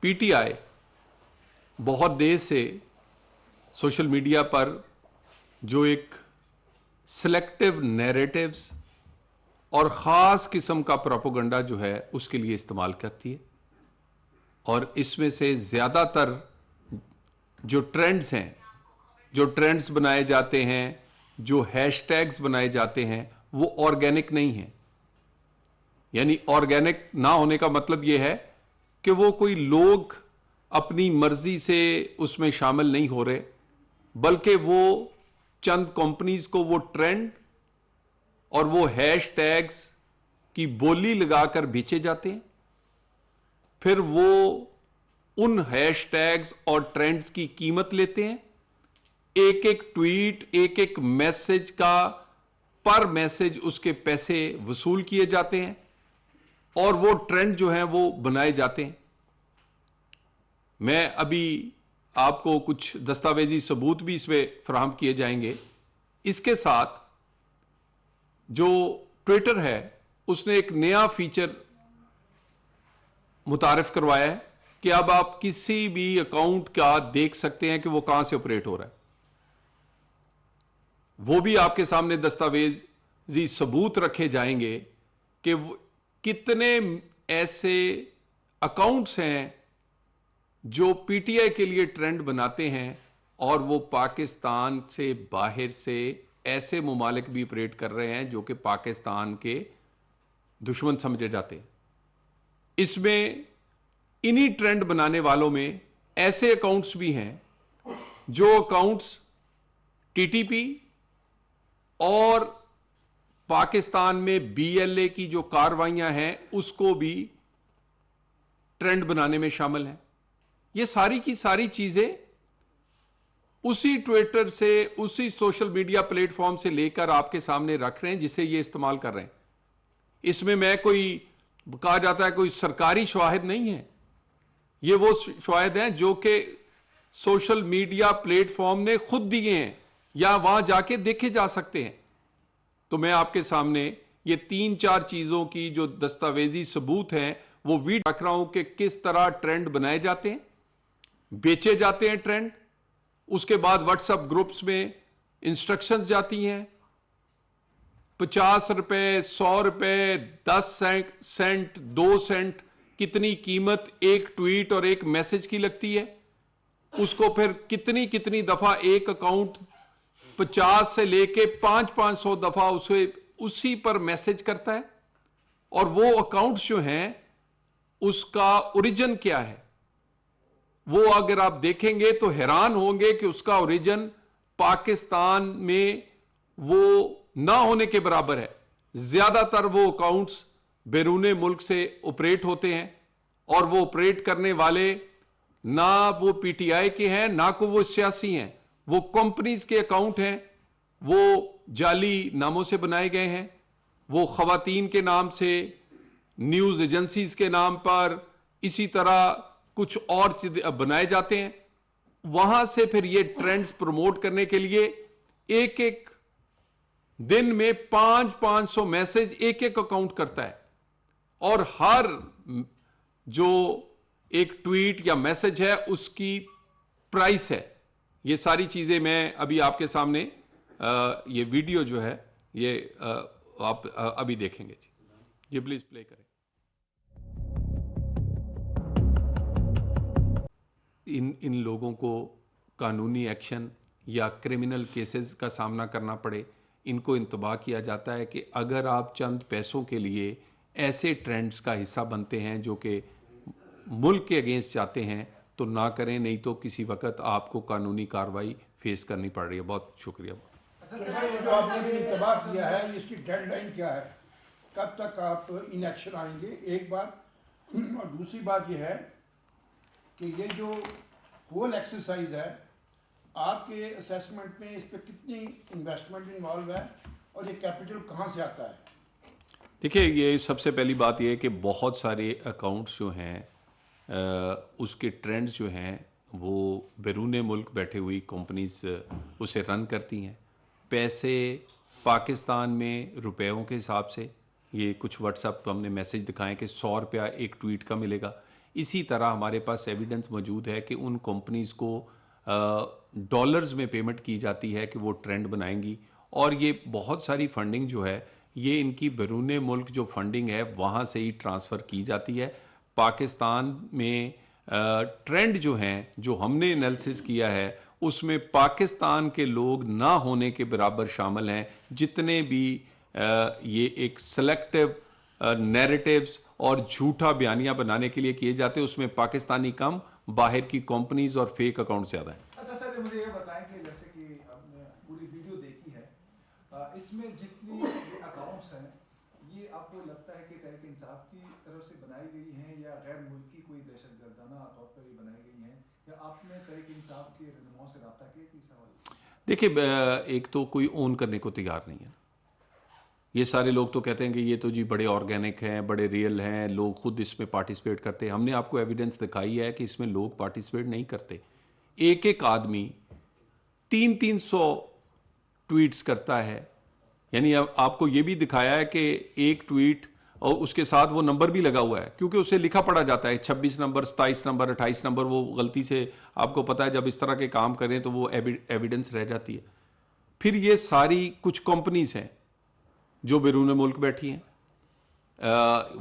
P T I بہت دیر سے social media پر جو ایک سلیکٹیو نیریٹیوز اور خاص قسم کا پروپیگنڈا جو ہے اس کے لیے استعمال کرتی ہے، اور اس میں سے زیادہ تر جو ٹرینڈز ہیں، جو ٹرینڈز بنائے جاتے ہیں، جو ہیش ٹیگز بنائے جاتے ہیں، وہ آرگینک نہیں ہیں. یعنی آرگینک نہ ہونے کا مطلب یہ ہے کہ وہ کوئی لوگ اپنی مرضی سے اس میں شامل نہیں ہو رہے، بلکہ وہ چند کمپنیز کو وہ ٹرینڈ اور وہ ہیش ٹیگز کی بولی لگا کر بیچے جاتے ہیں. پھر وہ ان ہیش ٹیگز اور ٹرینڈز کی قیمت لیتے ہیں. ایک ایک ٹویٹ، ایک ایک میسج کا پر میسج اس کے پیسے وصول کیے جاتے ہیں، اور وہ ٹرینڈ جو ہیں وہ بنائے جاتے ہیں. میں ابھی آپ کو کچھ دستاویزی ثبوت بھی اس میں فراہم کیے جائیں گے. اس کے ساتھ جو ٹویٹر ہے اس نے ایک نیا فیچر متعارف کروایا ہے کہ اب آپ کسی بھی اکاؤنٹ کا دیکھ سکتے ہیں کہ وہ کہاں سے آپریٹ ہو رہا ہے. وہ بھی آپ کے سامنے دستاویزی ثبوت رکھے جائیں گے کہ کتنے ایسے اکاؤنٹس ہیں جو پی ٹی آئی کے لیے ٹرینڈ بناتے ہیں، اور وہ پاکستان سے باہر سے ایسے ممالک بھی آپریٹ کر رہے ہیں جو کہ پاکستان کے دشمن سمجھے جاتے ہیں. اس میں انہی ٹرینڈ بنانے والوں میں ایسے اکاؤنٹس بھی ہیں جو اکاؤنٹس ٹی ٹی پی اور پاکستان میں بی ایل اے کی جو کارروائیاں ہیں اس کو بھی ٹرینڈ بنانے میں شامل ہیں. یہ ساری کی ساری چیزیں اسی ٹویٹر سے، اسی سوشل میڈیا پلیٹ فارم سے لے کر آپ کے سامنے رکھ رہے ہیں جسے یہ استعمال کر رہے ہیں. اس میں کوئی کہا جاتا ہے کوئی سرکاری شواہد نہیں ہے، یہ وہ شواہد ہیں جو کہ سوشل میڈیا پلیٹ فارم نے خود دیے ہیں یا وہاں جا کے دیکھے جا سکتے ہیں. تو میں آپ کے سامنے یہ 3-4 چیزوں کی جو دستاویزی ثبوت ہیں وہ ویڈیو رکھ رہا ہوں کہ کس طرح ٹرینڈ بنائے جاتے ہیں، بیچے جاتے ہیں ٹرینڈ. اس کے بعد واٹس ایپ گروپس میں انسٹرکشنز جاتی ہیں، 50 روپے، 100 روپے، 10 سینٹ، 2 سینٹ، کتنی قیمت ایک ٹویٹ اور ایک میسج کی لگتی ہے. اس کو پھر کتنی دفعہ ایک اکاؤنٹ 50 سے لے کے 500 دفعہ اسی پر میسج کرتا ہے. اور وہ اکاؤنٹس جو ہیں اس کا اوریجن کیا ہے، وہ اگر آپ دیکھیں گے تو حیران ہوں گے کہ اس کا اوریجن پاکستان میں وہ نہ ہونے کے برابر ہے. زیادہ تر وہ اکاؤنٹس بیرون ملک سے آپریٹ ہوتے ہیں، اور وہ آپریٹ کرنے والے نہ وہ پی ٹی آئی کے ہیں، نہ کو وہ سیاسی ہیں، وہ کمپنیز کے اکاؤنٹ ہیں. وہ جعلی ناموں سے بنائے گئے ہیں، وہ خواتین کے نام سے، نیوز ایجنسیز کے نام پر، اسی طرح کچھ اور بنائے جاتے ہیں. وہاں سے پھر یہ ٹرینڈز پروموٹ کرنے کے لیے ایک ایک دن میں 500 میسج ایک ایک اکاؤنٹ کرتا ہے، اور ہر جو ایک ٹویٹ یا میسج ہے اس کی پرائس ہے. یہ ساری چیزیں میں ابھی آپ کے سامنے یہ ویڈیو جو ہے یہ آپ ابھی دیکھیں گے. جی پلیز پلے کریں. ان لوگوں کو قانونی ایکشن یا کرمنل کیسز کا سامنا کرنا پڑے. ان کو انتباہ کیا جاتا ہے کہ اگر آپ چند پیسوں کے لیے ایسے ٹرینڈز کا حصہ بنتے ہیں جو کہ ملک کے اگینسٹ جاتے ہیں تو نہ کریں، نہیں تو کسی وقت آپ کو قانونی کارروائی فیس کرنی پڑ رہی ہے. بہت شکریہ. جو آپ نے انتباہ کیا ہے اس کی ڈیڈ لائن کیا ہے، کب تک آپ ان ایکشن آئیں گے، ایک بات. اور دوسری بات یہ ہے کہ یہ جو ہول ایکسرسائز ہے آپ کے اسیسمنٹ میں اس پہ کتنی انویسٹمنٹ انوالو ہے اور یہ کیپٹل کہاں سے آتا ہے؟ دیکھیے، یہ سب سے پہلی بات یہ ہے کہ بہت سارے اکاؤنٹس جو ہیں اس کے ٹرینڈز جو ہیں وہ بیرون ملک بیٹھے ہوئی کمپنیز اسے رن کرتی ہیں. پیسے پاکستان میں روپیوں کے حساب سے، یہ کچھ واٹس ایپ کو ہم نے میسج دکھائیں کہ 100 روپیہ ایک ٹویٹ کا ملے گا. اسی طرح ہمارے پاس ایویڈنس موجود ہے کہ ان کمپنیز کو ڈالرز میں پیمنٹ کی جاتی ہے کہ وہ ٹرینڈ بنائیں گی، اور یہ بہت ساری فنڈنگ جو ہے یہ ان کی بیرون ملک جو فنڈنگ ہے وہاں سے ہی ٹرانسفر کی جاتی ہے۔ پاکستان میں ٹرینڈ جو ہیں جو ہم نے انالیسس کیا ہے اس میں پاکستان کے لوگ نہ ہونے کے برابر شامل ہیں، جتنے بھی یہ ایک سلیکٹیو نیریٹیوز اور جھوٹا بیانیہ بنانے کے لیے کیے جاتے ہیں، اس میں پاکستانی کم، باہر کی کمپنیز اور فیک اکاؤنٹ زیادہ ہیں۔ اچھا سر، مجھے یہ بتائیں کہ جیسے کہ آپ نے پوری ویڈیو دیکھی ہے، اس میں جتنی اکاؤنٹس ہیں یہ آپ کو لگتا ہے کہ تحریک انصاف کی طرف سے بنائی گئی ہیں یا غیر ملکی کوئی دہشت گردانہ طور پر یہ بنائی گئی ہیں، یا آپ نے تحریک انصاف کے رہنماؤں سے رابطہ کیا کہ اس حوالے سے؟ دیکھیے ایک تو کوئی اون کرنے کو تیار نہیں ہے، یہ سارے لوگ تو کہتے ہیں کہ یہ تو جی بڑے آرگینک ہیں، بڑے ریئل ہیں، لوگ خود اس میں پارٹیسپیٹ کرتے ہیں۔ ہم نے آپ کو ایویڈنس دکھائی ہے کہ اس میں لوگ پارٹیسپیٹ نہیں کرتے۔ ایک ایک آدمی 300 ٹویٹس کرتا ہے، یعنی آپ کو یہ بھی دکھایا ہے کہ ایک ٹویٹ اور اس کے ساتھ وہ نمبر بھی لگا ہوا ہے، کیونکہ اسے لکھا پڑا جاتا ہے 26 نمبر، 27 نمبر، 28 نمبر، وہ غلطی سے آپ کو پتا ہے جب اس طرح کے کام کریں تو وہ ایویڈنس رہ جاتی ہے۔ پھر یہ ساری کچھ کمپنیز ہیں جو بیرون ملک بیٹھی ہیں،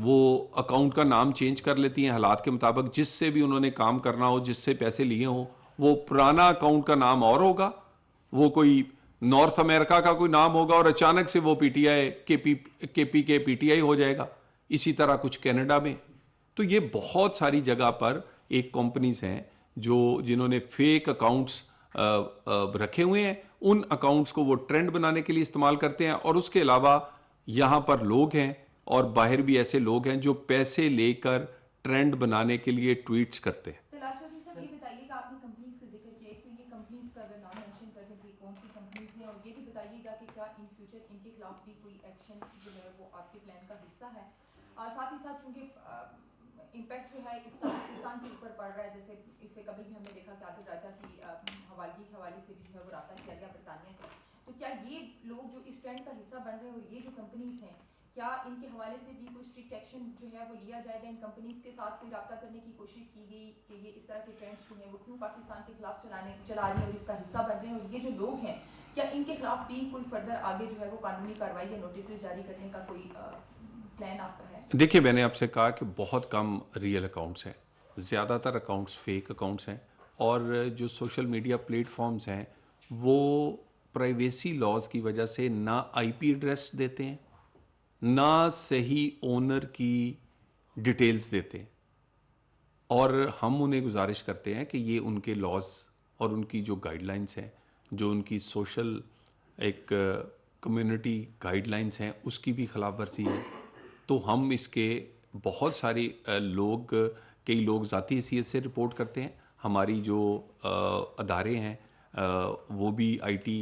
وہ اکاؤنٹ کا نام چینج کر لیتی ہیں حالات کے مطابق، جس سے بھی انہوں نے کام کرنا ہو، جس سے پیسے لیے ہوں، وہ پرانا اکاؤنٹ کا نام اور ہوگا، وہ کوئی نارتھ امریکہ کا کوئی نام ہوگا اور اچانک سے وہ پی ٹی آئی کے پی ٹی آئی ہو جائے گا، اسی طرح کچھ کینیڈا میں۔ تو یہ بہت ساری جگہ پر ایک کمپنیز ہیں جنہوں نے فیک اکاؤنٹس رکھے ہوئے ہیں، ان اکاؤنٹس کو وہ ٹرینڈ بنانے کے لیے استعمال کرتے ہیں، اور اس کے علاوہ یہاں پر لوگ ہیں اور باہر بھی ایسے لوگ ہیں جو پیسے لے کر ٹرینڈ بنانے کے لیے ٹویٹس کرتے ہیں۔ یہ بتائیے کہ آپ نے کمپنیز کا ذکر کیا، تو یہ کمپنیز کا اگر نام مینشن کر دیں کہ کون سی کمپنیز ہیں، اور یہ بھی بتائیے گا کہ کیا ان فیوچر ان کے خلاف بھی کوئی ایکشن جو ہے وہ آپ کے پلان کا حصہ ہے۔ ساتھ ہی ساتھ چونکہ امپیکٹ جو ہے اس پاکستان کے اوپر پڑ رہا ہے، جیسے اس سے قبل بھی ہم نے دیکھا کہ عادل راجہ کی حوالگی کے حوالے سے بھی جو ہے وہ رابطہ کیا گیا برطانیہ سے، تو کیا یہ لوگ جو اس ٹرینڈ کا حصہ بن رہے ہیں اور یہ جو کمپنیز ہیں، کیا ان کے حوالے سے بھی کوئی اسٹرکٹ ایکشن جو ہے وہ لیا جائے گا؟ ان کمپنیز کے ساتھ کوئی رابطہ کرنے کی کوشش کی گئی کہ یہ اس طرح کے ٹرینڈز جو ہیں وہ کیوں پاکستان کے خلاف چلا رہی ہیں اور اس کا حصہ بن رہے ہیں، اور یہ جو لوگ ہیں کیا ان کے خلاف بھی کوئی فردر آگے جو ہے وہ قانونی کارروائی یا نوٹسز جاری کرنے کا کوئی پلان آپ کا ہے؟ دیکھیے میں نے آپ سے کہا کہ بہت کم ریئل اکاؤنٹس ہیں، زیادہ تر اکاؤنٹس فیک اکاؤنٹس ہیں، اور جو سوشل میڈیا پلیٹ فارمز ہیں وہ پرائیویسی لاز کی وجہ سے نہ آئی پی ایڈریس دیتے ہیں، نہ صحیح اونر کی ڈیٹیلز دیتے ہیں، اور ہم انہیں گزارش کرتے ہیں کہ یہ ان کے لاز اور ان کی جو گائیڈ لائنس ہیں، جو ان کی سوشل ایک کمیونٹی گائیڈ لائنس ہیں، اس کی بھی خلاف ورزی ہے۔ تو ہم اس کے بہت ساری کئی لوگ ذاتی حیثیت سے رپورٹ کرتے ہیں، ہماری جو ادارے ہیں وہ بھی آئی ٹی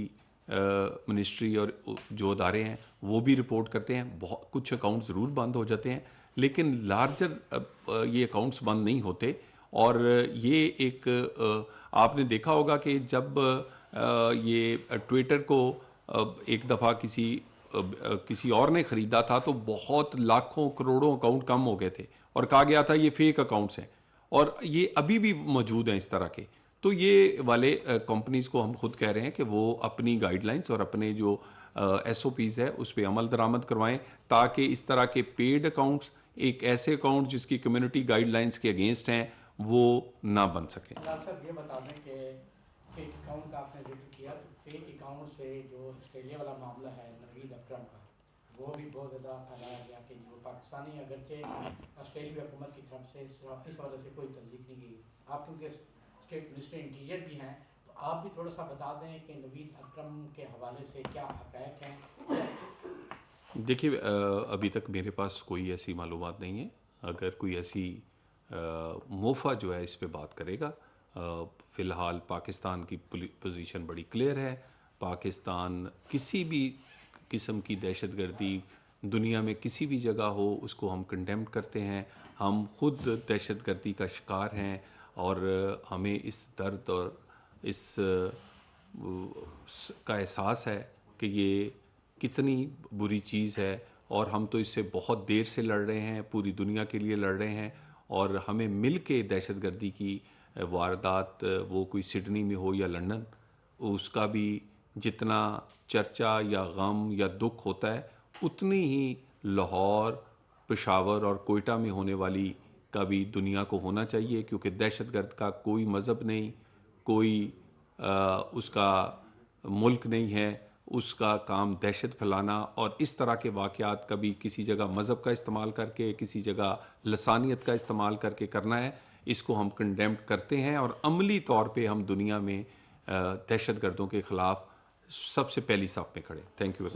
منسٹری اور جو ادارے ہیں وہ بھی رپورٹ کرتے ہیں۔ کچھ اکاؤنٹ ضرور بند ہو جاتے ہیں، لیکن لارجر یہ اکاؤنٹس بند نہیں ہوتے۔ اور یہ ایک آپ نے دیکھا ہوگا کہ جب یہ ٹویٹر کو ایک دفعہ کسی اور نے خریدا تھا تو بہت لاکھوں کروڑوں اکاؤنٹ کم ہو گئے تھے اور کہا گیا تھا یہ فیک اکاؤنٹس ہیں، اور یہ ابھی بھی موجود ہیں اس طرح کے۔ تو یہ والے کمپنیز کو ہم خود کہہ رہے ہیں کہ وہ اپنی گائیڈ لائنس اور اپنے جو ایس او پیز ہے اس پہ عمل درآمد کروائیں، تاکہ اس طرح کے پیڈ اکاؤنٹس، ایک ایسے اکاؤنٹ جس کی کمیونٹی گائیڈ لائنس کے اگینسٹ ہیں، وہ نہ بن سکیں۔ آپ صاحب یہ بتا دیں کہ فیک اکاؤنٹ کا آپ نے ذکر کیا، تو فیک اکاؤنٹ سے جو آسٹریلیا والا معاملہ ہے نوید اکرم کا، وہ بھی بہت زیادہ پھیلایا گیا کہ جو پاکستانی اگرچہ آسٹریلوی حکومت کی طرف سے اس وجہ سے کوئی تصدیق نہیں کی۔ آپ کیونکہ اسٹیٹ منسٹر انٹیریئر بھی ہیں، تو آپ بھی تھوڑا سا بتا دیں کہ نوید اکرم کے حوالے سے کیا حقائق ہیں۔ دیکھیے ابھی تک میرے پاس کوئی ایسی معلومات نہیں ہے، اگر کوئی ایسی موفا جو ہے اس پہ بات کرے گا۔ فی الحال پاکستان کی پوزیشن بڑی کلیئر ہے، پاکستان کسی بھی قسم کی دہشت گردی دنیا میں کسی بھی جگہ ہو اس کو ہم کنڈیمڈ کرتے ہیں، ہم خود دہشت گردی کا شکار ہیں، اور ہمیں اس درد اور اس کا احساس ہے کہ یہ کتنی بری چیز ہے، اور ہم تو اس سے بہت دیر سے لڑ رہے ہیں، پوری دنیا کے لیے لڑ رہے ہیں، اور ہمیں مل کے دہشت گردی کی واردات وہ کوئی سڈنی میں ہو یا لندن اس کا بھی جتنا چرچا یا غم یا دکھ ہوتا ہے اتنی ہی لاہور پشاور اور کوئٹہ میں ہونے والی کا بھی دنیا کو ہونا چاہیے کیونکہ دہشت گرد کا کوئی مذہب نہیں کوئی اس کا ملک نہیں ہے اس کا کام دہشت پھیلانا اور اس طرح کے واقعات کبھی کسی جگہ مذہب کا استعمال کر کے کسی جگہ لسانیت کا استعمال کر کے کرنا ہے اس کو ہم کنڈیمڈ کرتے ہیں اور عملی طور پہ ہم دنیا میں دہشت گردوں کے خلاف سب سے پہلی صف میں کھڑے. Thank you.